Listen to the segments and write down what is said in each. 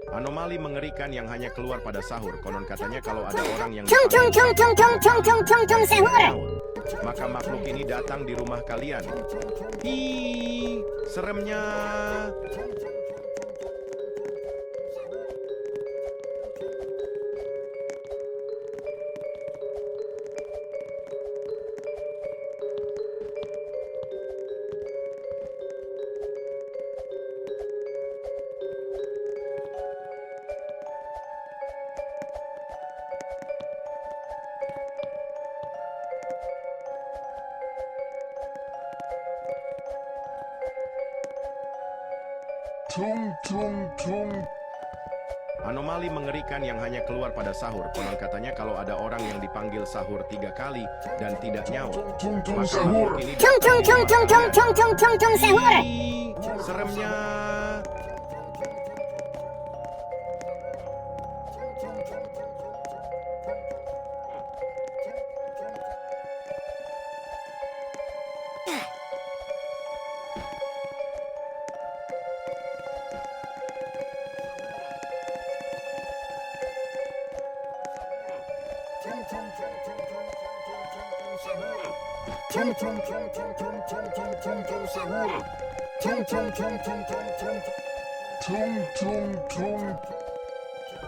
Anomali mengerikan yang hanya keluar pada sahur. Konon katanya kalau ada orang yang maka makhluk ini datang di rumah kalian. Hi, seremnya. Anomali mengerikan yang hanya keluar pada sahur. Konon katanya kalau ada orang yang dipanggil sahur 3 kali dan tidak nyaut, maka makhluk ini seremnya.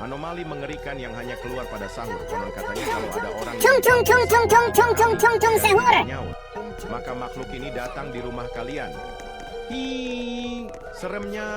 Anomali mengerikan yang hanya keluar pada sahur. Konon katanya kalau ada orang yang nyaut, maka makhluk ini datang di rumah kalian. Hi, seremnya.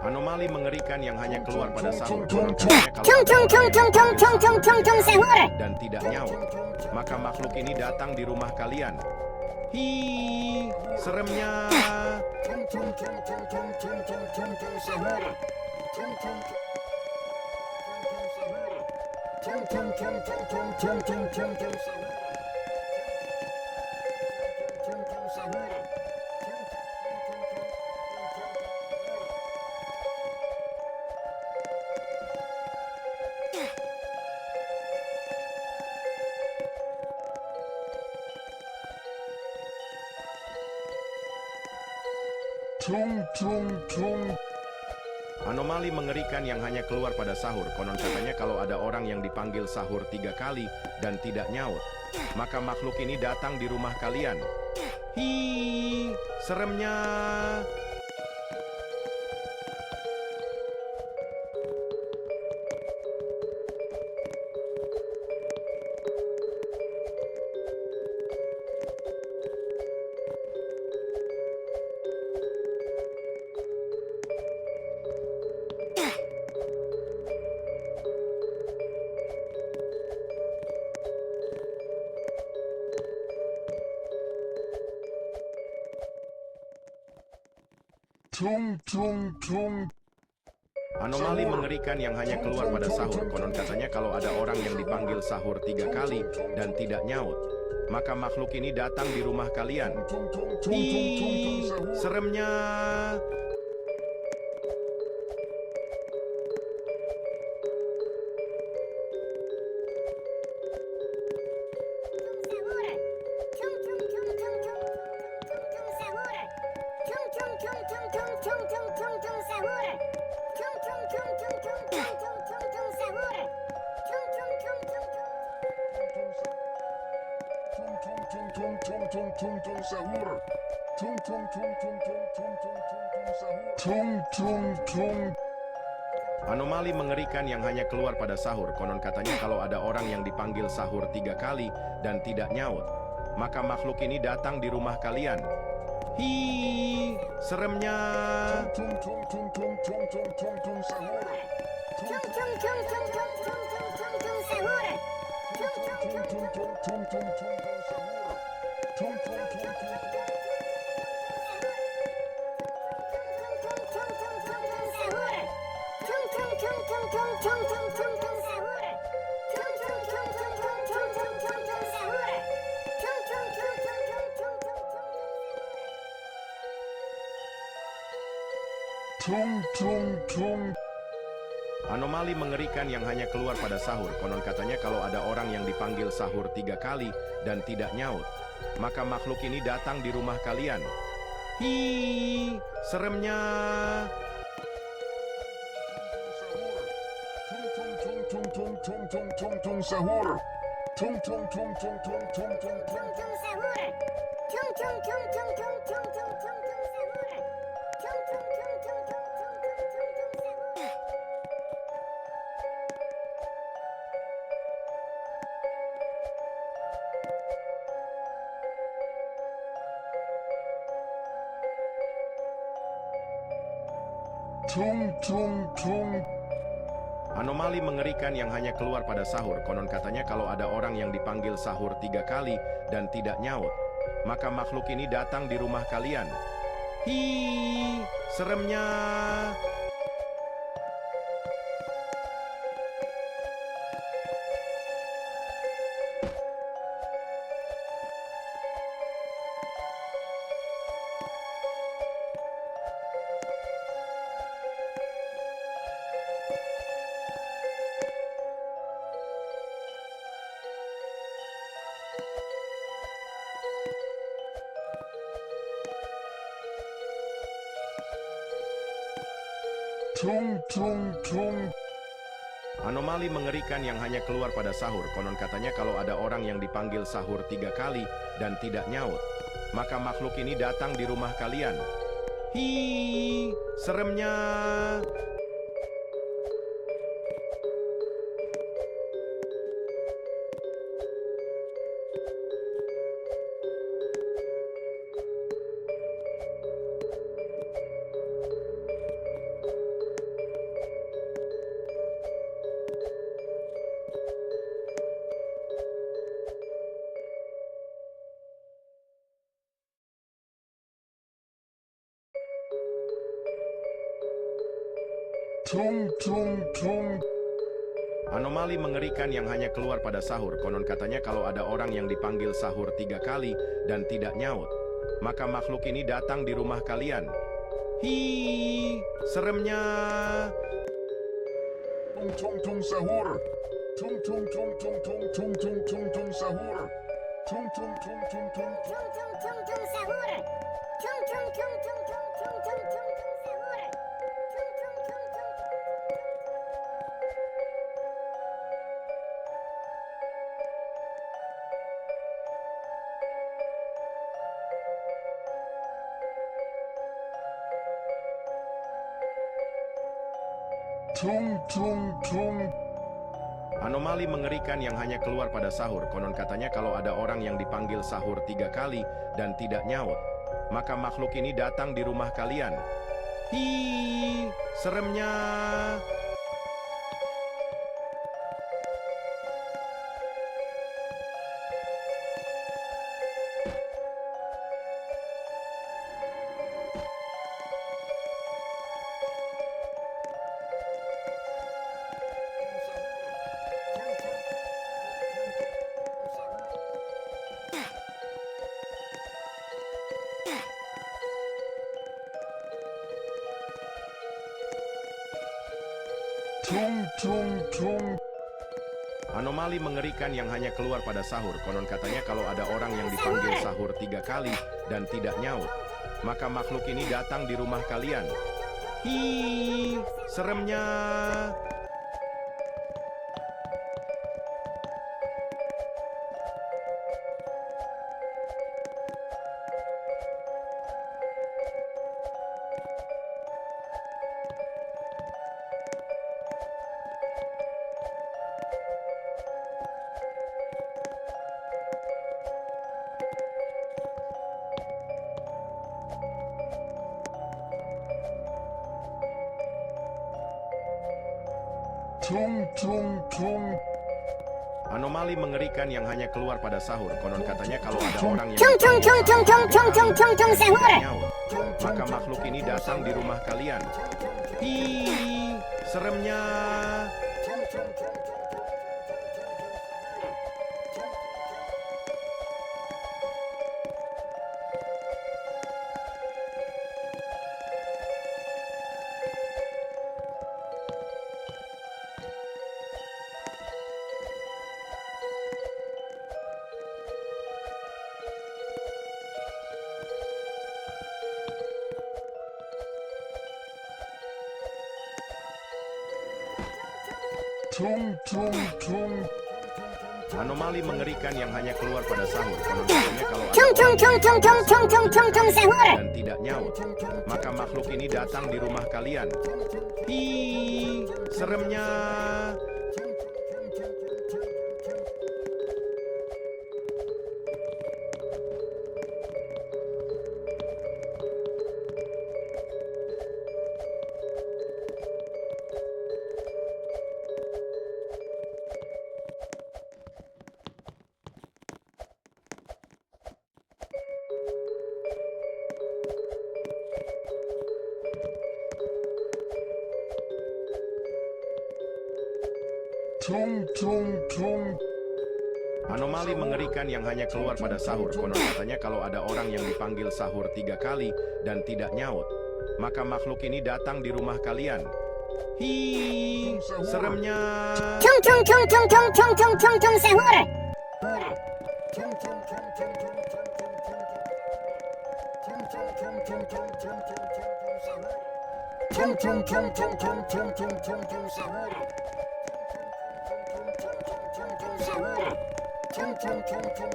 Anomali mengerikan yang hanya keluar pada sahur. Dan tidak nyaut, maka makhluk ini datang di rumah kalian. Hi, seremnya. Anomali mengerikan yang hanya keluar pada sahur. Konon katanya kalau ada orang yang dipanggil sahur 3 kali dan tidak nyaut, maka makhluk ini datang di rumah kalian. Hi, seremnya. Anomali mengerikan yang hanya keluar pada sahur. Konon katanya kalau ada orang yang dipanggil sahur 3 kali dan tidak nyaut, maka makhluk ini datang di rumah kalian. Hi, seremnya. tung tung sahur. Tung tung tung tung tung tung tung tung tung sahur. Tung tung tung. Anomali mengerikan yang hanya keluar pada sahur. Konon katanya kalau ada orang yang dipanggil sahur 3 kali dan tidak nyaut, maka makhluk ini datang di rumah kalian. Hi, seremnya. Tung tung tung tung tung tung tung tung sahur. Tung tung tung tung tung tung tung tung tung sahur. Tung tung tung tung tung Tung tung tung tung sahur. Tung tung tung tung tung. Tung tung tung. Anomali mengerikan yang hanya keluar pada sahur. Konon katanya kalau ada orang yang dipanggil sahur 3 kali dan tidak nyaut, maka makhluk ini datang di rumah kalian. Hi, seremnya. Tung tung tung tung tung tung tung tung tung sahur. Tung tung tung tung tung tung tung tung. Tung tung tung. Anomali mengerikan yang hanya keluar pada sahur. Konon katanya kalau ada orang yang dipanggil sahur 3 kali dan tidak nyaut, maka makhluk ini datang di rumah kalian. Hi, seremnya. Tung tung tung. Anomali mengerikan yang hanya keluar pada sahur. Konon katanya kalau ada orang yang dipanggil sahur 3 kali dan tidak nyaut, maka makhluk ini datang di rumah kalian. Hi, seremnya. Tung tung tung. Anomali mengerikan yang hanya keluar pada sahur. Konon katanya kalau ada orang yang dipanggil sahur 3 kali dan tidak nyaut, maka makhluk ini datang di rumah kalian. Hi, seremnya. Tung tung tung sahur. Tung tung tung tung tung tung tung tung tung sahur. Tung tung tung tung tung. Tung tung tung. Anomali mengerikan yang hanya keluar pada sahur. Konon katanya kalau ada orang yang dipanggil sahur 3 kali dan tidak nyaut, maka makhluk ini datang di rumah kalian. Hi, seremnya. Tung tung tung. Anomali mengerikan yang hanya keluar pada sahur. Konon katanya kalau ada orang yang dipanggil sahur 3 kali dan tidak nyaut, maka makhluk ini datang di rumah kalian. Hi, seremnya. Tung tung tung. Anomali mengerikan yang hanya keluar pada sahur. Konon katanya kalau ada orang yang Tung tung tung tung tung tung tung tung tung sahur. nyaut, maka makhluk ini datang di rumah kalian. Ih, seremnya. Tung tung tung. Anomali mengerikan yang hanya keluar pada sahur. Konon katanya kalau ada Tung tung orang tung tung tung tung tung tung tung sahur. dan tidak nyaut, maka makhluk ini datang di rumah kalian. Ih, seremnya. Tung tung tung. Anomali mengerikan yang hanya keluar pada sahur. Konon katanya kalau ada orang yang dipanggil sahur 3 kali dan tidak nyaut, maka makhluk ini datang di rumah kalian. Hi, seremnya. Tung tung tung tung tung tung tung tung tung sahur. Tung tung tung tung tung tung tung tung tung sahur. Tung tung tung tung tung.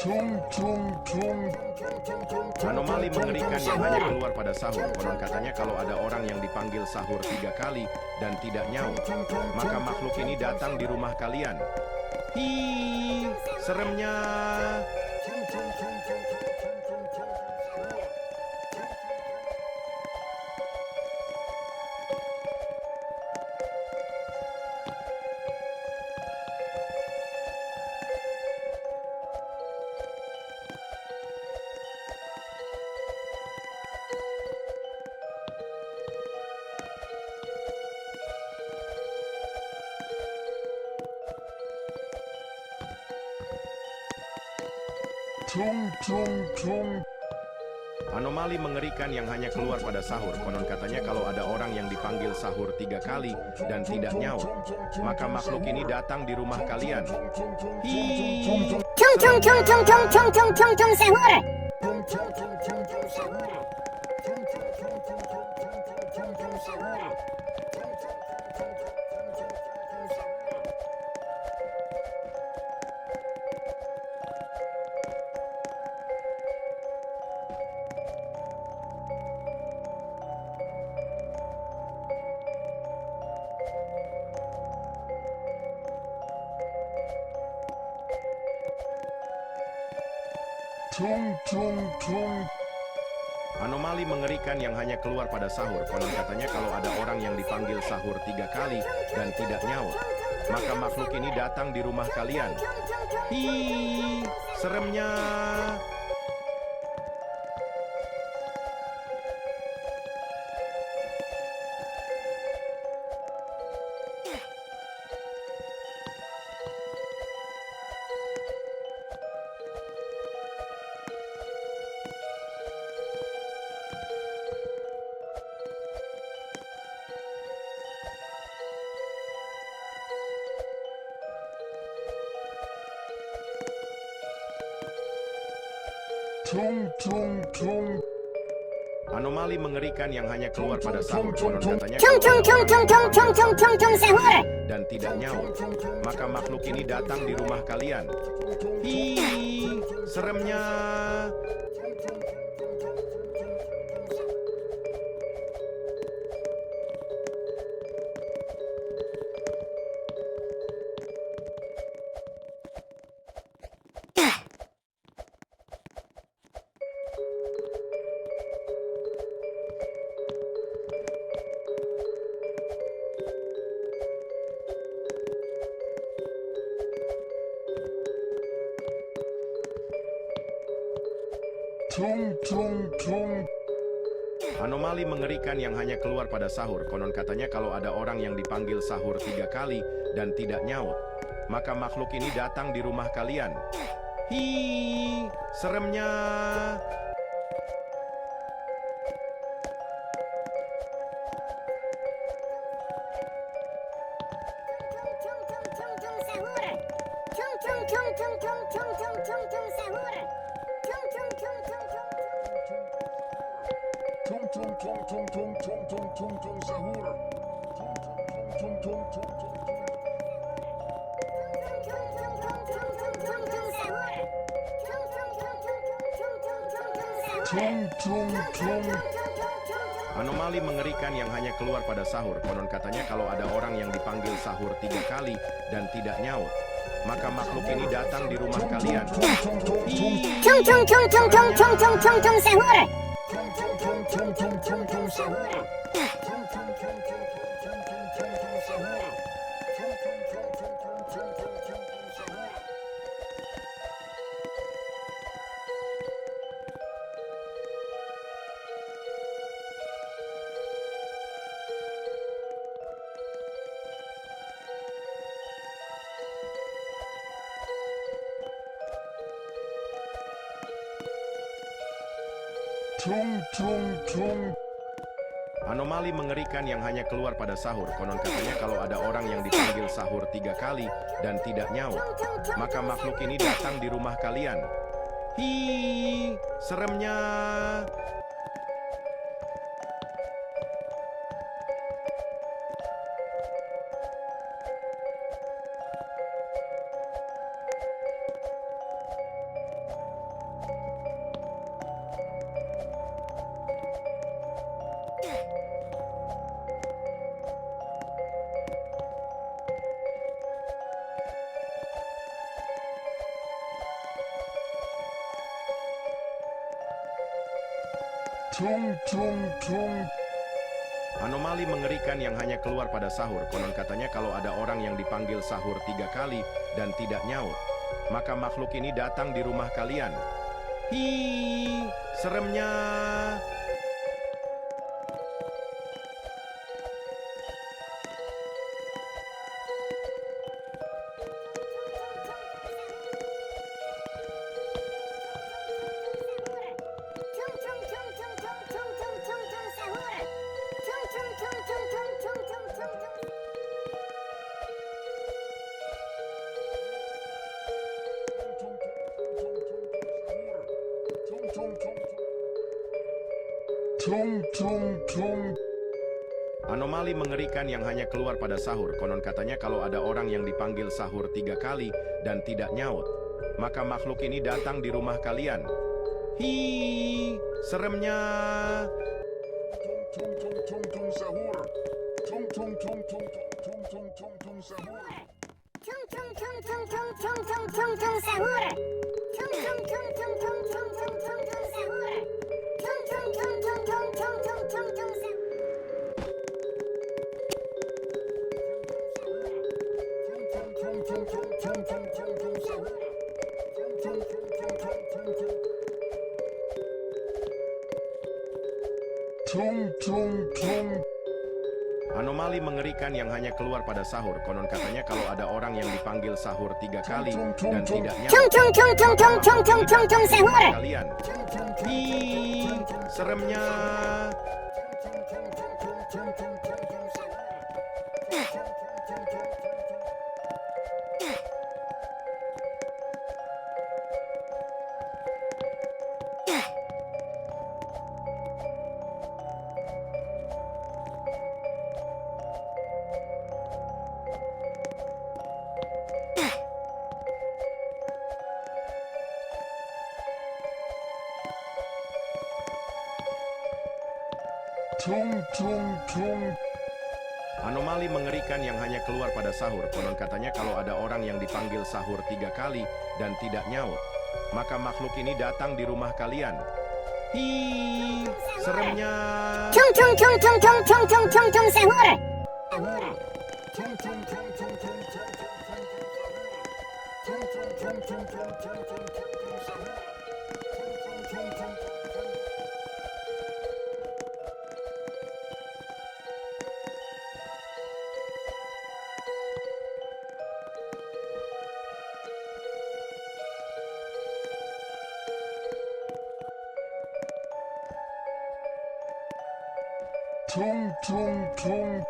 Tung tung tung. Anomali mengerikan yang hanya keluar pada sahur. Konon katanya kalau ada orang yang dipanggil sahur 3 kali dan tidak nyaut, maka makhluk ini datang di rumah kalian. Hi, seremnya. Tung tung tung. Anomali mengerikan yang hanya keluar pada sahur. Konon katanya kalau ada orang yang dipanggil sahur 3 kali dan tidak nyaut, maka makhluk ini datang di rumah kalian. Hi, Tung tung tung tung tung tung tung tung tung sahur. Tung tung tung. anomali mengerikan yang hanya keluar pada sahur. Konon katanya kalau ada orang yang dipanggil sahur 3 kali dan tidak nyaut, maka makhluk ini datang di rumah kalian. Hi, seremnya. Tung tung tung. Anomali mengerikan yang hanya keluar pada sahur. Konon katanya Tung kalau tung ada tung orang tung tung tung tung tung tung sahur. dan tidak nyaut, maka makhluk ini datang di rumah kalian. Hi, seremnya. Tung tung tung. Anomali mengerikan yang hanya keluar pada sahur. Konon katanya kalau ada orang yang dipanggil sahur 3 kali dan tidak nyaut, maka makhluk ini datang di rumah kalian. Hi, seremnya. Tung tung tung tung tung tung tung tung tung sahur. Tung tung tung tung tung tung tung sahur. Tung tung tung. Anomali mengerikan yang hanya keluar pada sahur. Konon katanya kalau ada orang yang dipanggil sahur 3 kali dan tidak nyaut, maka makhluk ini datang di rumah kalian. Tung tung tung tung tung tung tung tung tung sahur. Tung tung tung tung sahur. Tung tung tung tung tung tung tung tung sahur. Tung tung tung tung tung tung tung tung tung sahur. Tung tung tung. Anomali mengerikan yang hanya keluar pada sahur. Konon katanya kalau ada orang yang dipanggil sahur 3 kali dan tidak nyaut, maka makhluk ini datang di rumah kalian. Hi, seremnya. Tung tung tung. Anomali mengerikan yang hanya keluar pada sahur. Konon katanya kalau ada orang yang dipanggil sahur 3 kali dan tidak nyaut, maka makhluk ini datang di rumah kalian. Hi, seremnya. Tung tung tung. Anomali mengerikan yang hanya keluar pada sahur. Konon katanya kalau ada orang yang dipanggil sahur 3 kali dan tidak nyaut, maka makhluk ini datang di rumah kalian. Hi, seremnya. Tung tung tung tung sahur. Tung tung tung tung tung tung tung tung sahur. Tung tung tung tung tung tung tung tung tung sahur. Tung tung tung tung tung tung tung tung tung sahur. Tung tung tung tung tung tung tung tung tung sahur. Tung tung tung tung tung tung tung sahur. Tung tung tung tung tung tung tung. Tung tung tung. Anomali mengerikan yang hanya keluar pada sahur. Konon katanya kalau ada orang yang dipanggil sahur 3 kali dan tidak nyaut, Tung tung tung tung tung tung tung tung tung sahur. kalian. Hi, seremnya. Tung tung tung. Anomali mengerikan yang hanya keluar pada sahur. Konon katanya kalau ada orang yang dipanggil sahur 3 kali dan tidak nyaut, maka makhluk ini datang di rumah kalian. Hi, seremnya. Tung tung tung tung tung tung tung tung tung sahur. Tung tung tung tung tung tung tung tung sahur. Tung tung tung tung tung tung tung tung sahur. Tung tung tung tung. Tung tung tung.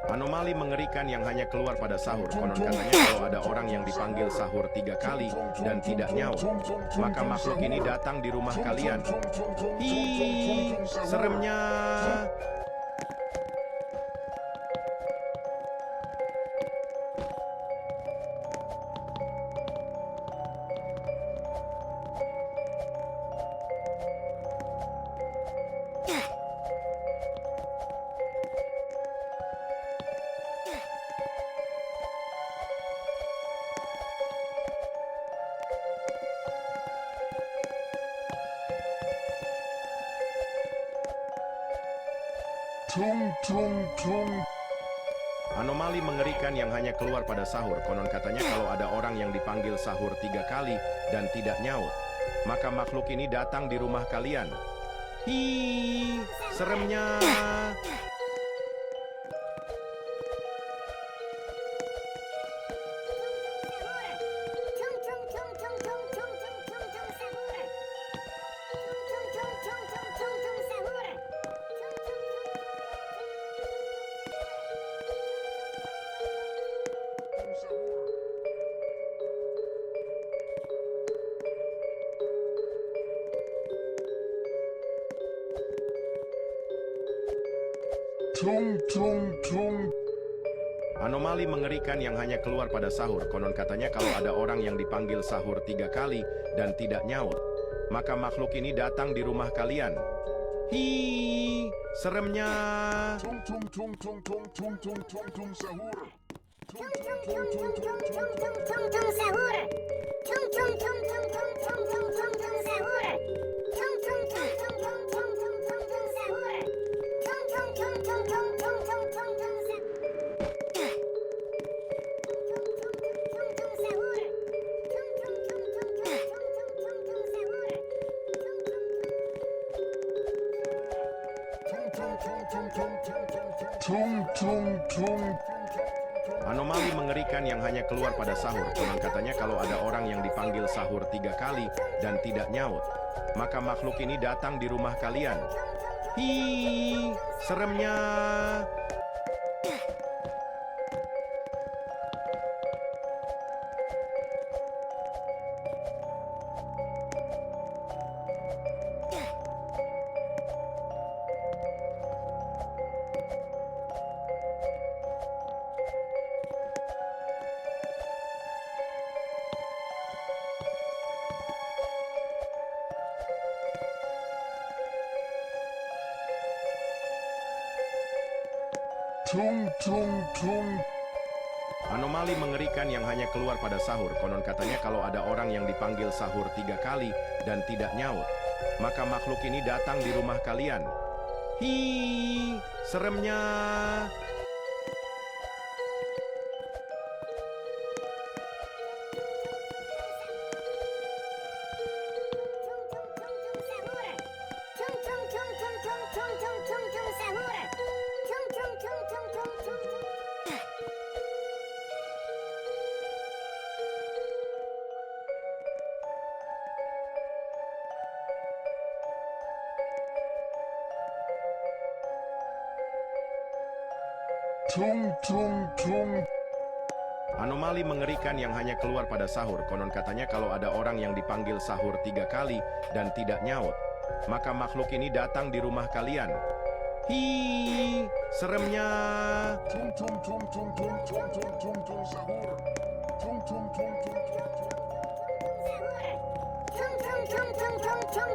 Anomali mengerikan yang hanya keluar pada sahur. Konon katanya kalau ada orang yang dipanggil sahur 3 kali dan tidak nyaut, maka makhluk ini datang di rumah kalian. Hi, seremnya. Tung tung tung. Anomali mengerikan yang hanya keluar pada sahur. Konon katanya kalau ada orang yang dipanggil sahur 3 kali dan tidak nyaut, maka makhluk ini datang di rumah kalian. Hi, seremnya. Tung tung tung. Anomali mengerikan yang hanya keluar pada sahur. Konon katanya kalau ada orang yang dipanggil sahur 3 kali dan tidak nyaut, maka makhluk ini datang di rumah kalian. Hi, seremnya. Tung tung tung tung tung tung tung tung tung sahur. Tung tung tung tung tung tung tung. Sahur. Tung tung tung tung tung tung tung tung tung sahur. Tung tung tung tung tung tung tung tung tung sahur. Tung tung tung tung tung tung tung tung tung Tung tung tung. Anomali mengerikan yang hanya keluar pada sahur. Konon katanya kalau ada orang yang dipanggil sahur 3 kali dan tidak nyaut, maka makhluk ini datang di rumah kalian. Hi, seremnya. Tung tung tung. Anomali mengerikan yang hanya keluar pada sahur. Konon katanya kalau ada orang yang dipanggil sahur 3 kali dan tidak nyaut, maka makhluk ini datang di rumah kalian. Hi, seremnya. Tung tung tung. Anomali mengerikan yang hanya keluar pada sahur. Konon katanya kalau ada orang yang dipanggil sahur 3 kali dan tidak nyaut, maka makhluk ini datang di rumah kalian. Hi, seremnya. Tung tung tung tung tung tung tung tung tung sahur. Tung tung tung tung tung tung. Tung tung tung tung tung tung